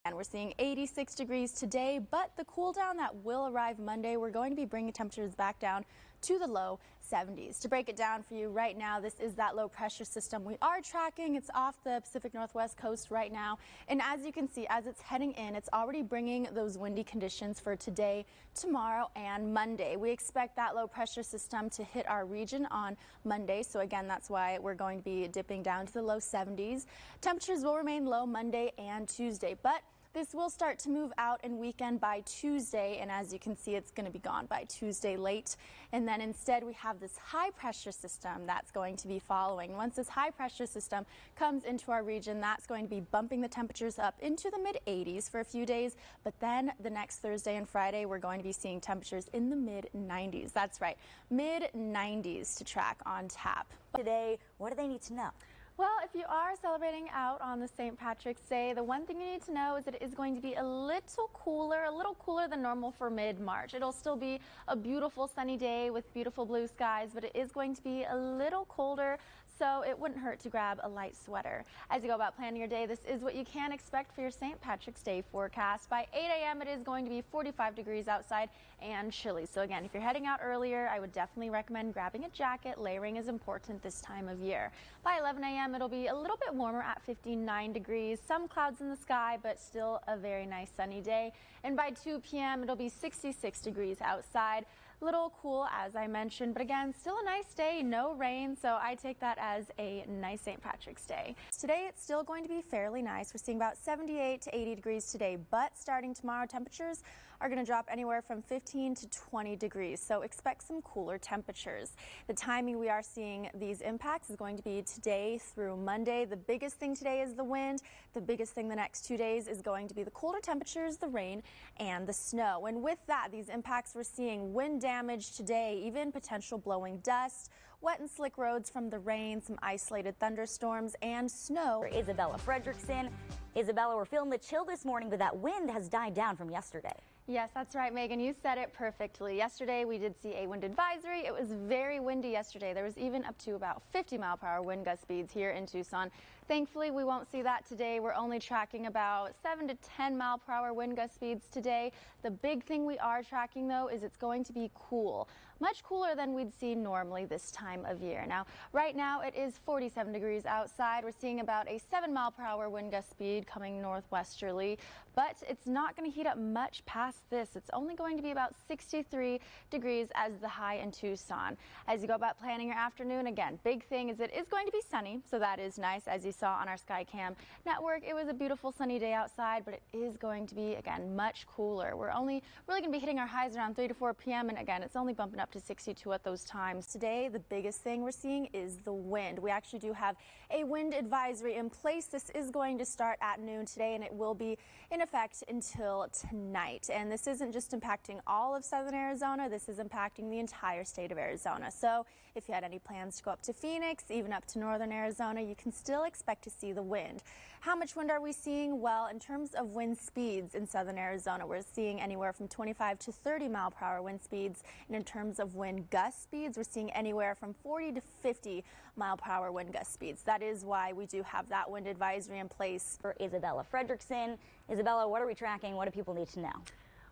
And we're seeing 86 degrees today, but the cool down that will arrive Monday, we're going to be bringing temperatures back down to the low 70s. To break it down for you right now, this is that low pressure system we are tracking. It's off the Pacific Northwest coast right now. And as you can see, as it's heading in, it's already bringing those windy conditions for today, tomorrow, and Monday. We expect that low pressure system to hit our region on Monday. So again, that's why we're going to be dipping down to the low 70s. Temperatures will remain low Monday and Tuesday, but this will start to move out and weaken by Tuesday, and as you can see, it's going to be gone by Tuesday late. And then instead, we have this high pressure system that's going to be following. Once this high pressure system comes into our region, that's going to be bumping the temperatures up into the mid 80s for a few days. But then the next Thursday and Friday, we're going to be seeing temperatures in the mid 90s. That's right, mid 90s to track on tap. Today, what do they need to know? Well, if you are celebrating out on the St. Patrick's Day, the one thing you need to know is that it is going to be a little cooler than normal for mid-March. It'll still be a beautiful sunny day with beautiful blue skies, but it is going to be a little colder, so it wouldn't hurt to grab a light sweater. As you go about planning your day, this is what you can expect for your St. Patrick's Day forecast. By 8 a.m., it is going to be 45 degrees outside and chilly. So again, if you're heading out earlier, I would definitely recommend grabbing a jacket. Layering is important this time of year. By 11 a.m., it'll be a little bit warmer at 59 degrees. Some clouds in the sky, but still a very nice sunny day. And by 2 p.m., it'll be 66 degrees outside. Little cool, as I mentioned, but again, still a nice day, no rain, so I take that as a nice St. Patrick's Day. Today, it's still going to be fairly nice. We're seeing about 78 to 80 degrees today, but starting tomorrow, temperatures are going to drop anywhere from 15 to 20 degrees, so expect some cooler temperatures. The timing we are seeing these impacts is going to be today through Monday. The biggest thing today is the wind. The biggest thing the next 2 days is going to be the colder temperatures, the rain, and the snow. And with that, these impacts, we're seeing wind damage today, even potential blowing dust, wet and slick roads from the rain, some isolated thunderstorms, and snow. For Isabella Fredrickson. Isabella, we're feeling the chill this morning, but that wind has died down from yesterday. Yes, that's right, Megan. You said it perfectly. Yesterday, we did see a wind advisory. It was very windy yesterday. There was even up to about 50-mile-per-hour wind gust speeds here in Tucson. Thankfully, we won't see that today. We're only tracking about 7 to 10-mile-per-hour wind gust speeds today. The big thing we are tracking, though, is it's going to be cool. Much cooler than we'd see normally this time of year. Now, right now, it is 47 degrees outside. We're seeing about a 7-mile-per-hour wind gust speed coming northwesterly, but it's not going to heat up much past this. It's only going to be about 63 degrees as the high in Tucson. As you go about planning your afternoon, again, big thing is it is going to be sunny, so that is nice. As you saw on our SkyCam network, it was a beautiful sunny day outside, but it is going to be, again, much cooler. We're only really going to be hitting our highs around 3 to 4 p.m., and again, it's only bumping up to 62 at those times. Today, the biggest thing we're seeing is the wind. We actually do have a wind advisory in place. This is going to start at noon today, and it will be in effect until tonight. And this isn't just impacting all of southern Arizona, this is impacting the entire state of Arizona. So if you had any plans to go up to Phoenix, even up to northern Arizona, you can still expect to see the wind. How much wind are we seeing? Well, in terms of wind speeds in southern Arizona, we're seeing anywhere from 25 to 30 mile-per-hour wind speeds. And in terms of wind gust speeds, we're seeing anywhere from 40 to 50 mile-per-hour wind gust speeds. That is why we do have that wind advisory in place. For Isabella Fredrickson. Isabella, what are we tracking? What do people need to know?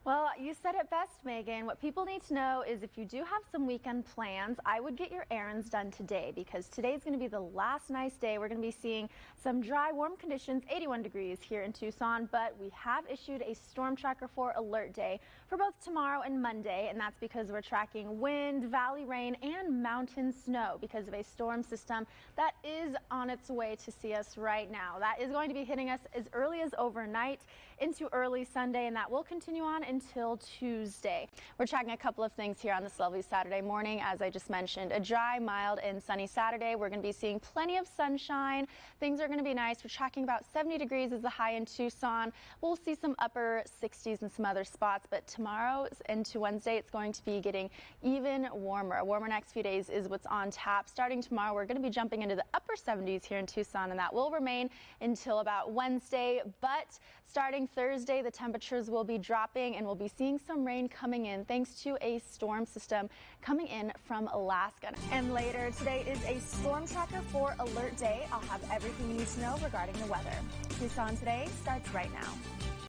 Well, you said it best, Megan. What people need to know is if you do have some weekend plans, I would get your errands done today because today is going to be the last nice day. We're going to be seeing some dry, warm conditions, 81 degrees here in Tucson, but we have issued a storm tracker for alert day for both tomorrow and Monday, and that's because we're tracking wind, valley rain, and mountain snow because of a storm system that is on its way to see us right now. That is going to be hitting us as early as overnight into early Sunday, and that will continue on until Tuesday. We're tracking a couple of things here on this lovely Saturday morning. As I just mentioned, a dry, mild, and sunny Saturday. We're going to be seeing plenty of sunshine. Things are going to be nice. We're tracking about 70 degrees as the high in Tucson. We'll see some upper 60s in some other spots, but tomorrow into Wednesday, it's going to be getting even warmer. A warmer next few days is what's on tap. Starting tomorrow, we're going to be jumping into the upper 70s here in Tucson, and that will remain until about Wednesday, but starting Thursday, the temperatures will be dropping and we'll be seeing some rain coming in thanks to a storm system coming in from Alaska. And later today is a storm tracker for alert day. I'll have everything you need to know regarding the weather. Tucson Today starts right now.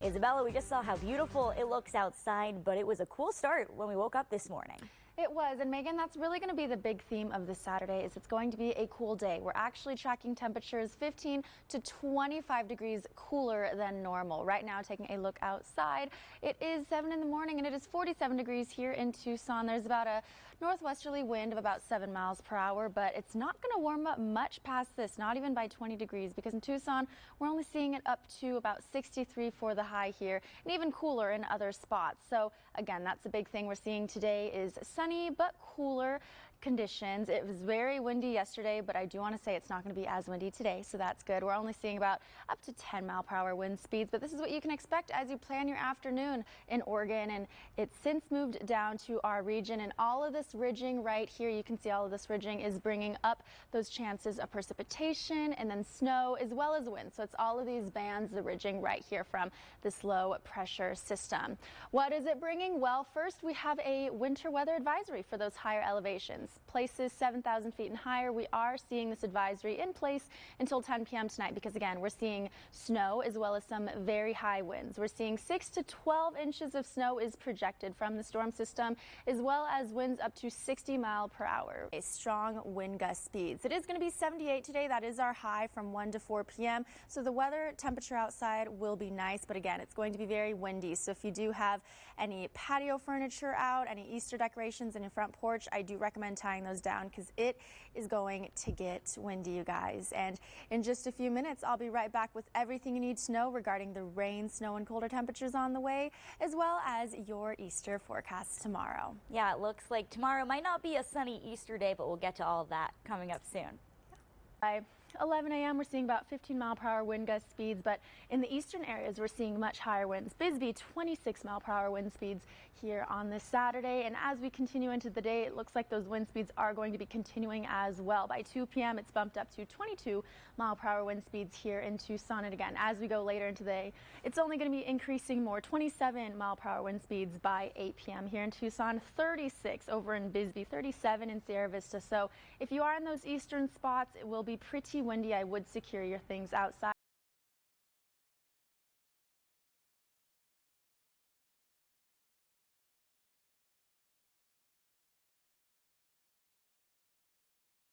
Isabella, we just saw how beautiful it looks outside, but it was a cool start when we woke up this morning. It was, and Megan, that's really going to be the big theme of this Saturday is it's going to be a cool day. We're actually tracking temperatures 15 to 25 degrees cooler than normal. Right now, taking a look outside, it is 7 in the morning and it is 47 degrees here in Tucson. There's about a northwesterly wind of about 7 miles per hour, but it's not going to warm up much past this, not even by 20 degrees, because in Tucson, we're only seeing it up to about 63 for the high here, and even cooler in other spots. So again, that's the big thing we're seeing today is sunny but cooler conditions. It was very windy yesterday, but I do want to say it's not going to be as windy today, so that's good. We're only seeing about up to 10-mile-per-hour wind speeds, but this is what you can expect as you plan your afternoon in Oregon, and it's since moved down to our region, and all of this ridging right here, you can see all of this ridging is bringing up those chances of precipitation and then snow as well as wind. So it's all of these bands, the ridging right here from this low pressure system. What is it bringing? Well, first we have a winter weather advisory for those higher elevations. Places 7,000 feet and higher, we are seeing this advisory in place until 10 p.m. tonight because, again, we're seeing snow as well as some very high winds. We're seeing 6 to 12 inches of snow is projected from the storm system, as well as winds up to 60 miles per hour. A strong wind gust speeds. It is going to be 78 today. That is our high from 1 to 4 p.m. So the weather temperature outside will be nice, but again, it's going to be very windy. So if you do have any patio furniture out, any Easter decorations in your front porch, I do recommend tying those down because it is going to get windy, you guys. And in just a few minutes, I'll be right back with everything you need to know regarding the rain, snow, and colder temperatures on the way, as well as your Easter forecast tomorrow. Yeah, it looks like tomorrow might not be a sunny Easter day, but we'll get to all of that coming up soon. By 11 a.m. we're seeing about 15-mile-per-hour wind gust speeds, but in the eastern areas we're seeing much higher winds. Bisbee 26-mile-per-hour wind speeds here on this Saturday, and as we continue into the day, it looks like those wind speeds are going to be continuing as well. By 2 p.m. it's bumped up to 22-mile-per-hour wind speeds here in Tucson, and again, as we go later into the day, it's only going to be increasing more. 27-mile-per-hour wind speeds by 8 p.m. here in Tucson, 36 over in Bisbee, 37 in Sierra Vista. So if you are in those eastern spots, it will be pretty windy. I would secure your things outside.